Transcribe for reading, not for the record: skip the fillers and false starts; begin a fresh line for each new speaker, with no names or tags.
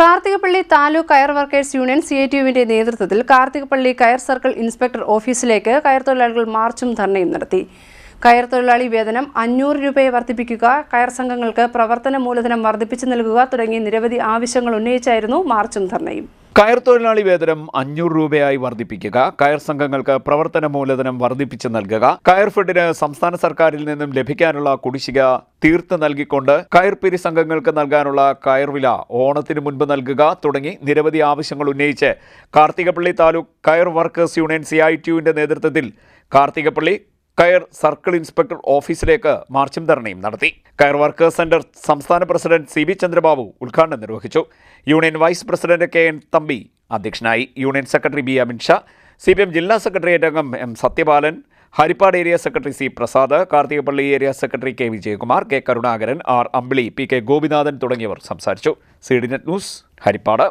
കാർത്തികപ്പള്ളി താലൂക്ക് കയർ workers union CITU-വിന്റെ നേതൃത്വത്തിൽ കാർത്തികപ്പള്ളി കയർ സർക്കിൾ ഇൻസ്പെക്ടർ ഓഫീസിലേക്ക് കയർ തൊഴിലാളികൾ മാർച്ചും ധർണയും നടത്തി. കയർ തൊഴിലാളി വേതനം 500 രൂപയെ വർദ്ധിപ്പിക്കുക, കയർ സംഘങ്ങൾക്ക് പ്രവർത്തന മൂലധനം വർദ്ധിപ്പിച്ചു നൽകുക തുടങ്ങിയ നിരവധി ആവശ്യങ്ങൾ ഉന്നയിച്ചായിരുന്നു മാർച്ചും ധർണയും.
കയർ തൊഴിലാളി വേതനം 500 രൂപയായി വർദ്ധിപ്പിക്കുക, കയർ സംഘങ്ങൾക്ക് പ്രവർത്തന മൂലധനം വർദ്ധിപ്പിച്ചു നൽകുക, കയർ ഫെഡിന് സംസ്ഥാന സർക്കാരിൽ നിന്നും ലഭിക്കാനുള്ള കുടിശ്ശിക തീർത്ത് നൽകിക്കൊണ്ട് കയർ പിരി സംഘങ്ങൾക്ക് നൽകാനുള്ള കയർ വില ഓണത്തിന് മുൻപ് നൽകുക തുടങ്ങി നിരവധി ആവശ്യങ്ങൾ ഉന്നയിച്ച് കാർത്തികപ്പള്ളി താലൂക്ക് കയർ വർക്കേഴ്സ് യൂണിയൻ CITU-വിന്റെ നേതൃത്വത്തിൽ കാർത്തികപ്പള്ളി കയർ സർക്കിൾ ഇൻസ്പെക്ടർ ഓഫീസിലേക്ക് മാർച്ചും ധർണയും നടത്തി. കയർ വർക്കേഴ്സ് സെന്റർ സംസ്ഥാന പ്രസിഡന്റ് CB ചന്ദ്രബാബു ഉദ്ഘാടനം നിർവഹിച്ചു. Union vice president KN Thampi അധ്യക്ഷനായി. Union secretary B Amit Shah, CPM ജില്ലാ സെക്രട്ടേറിയറ്റ് അംഗം M Sathyapalan, Harippad area secretary C Prasad, Karthikappally area secretary K Vijayakumar, K Karunakaran, R Ambili, PK Gopinathan തുടങ്ങിയവർ സംസാരിച്ചു. CDNet news, Harippad.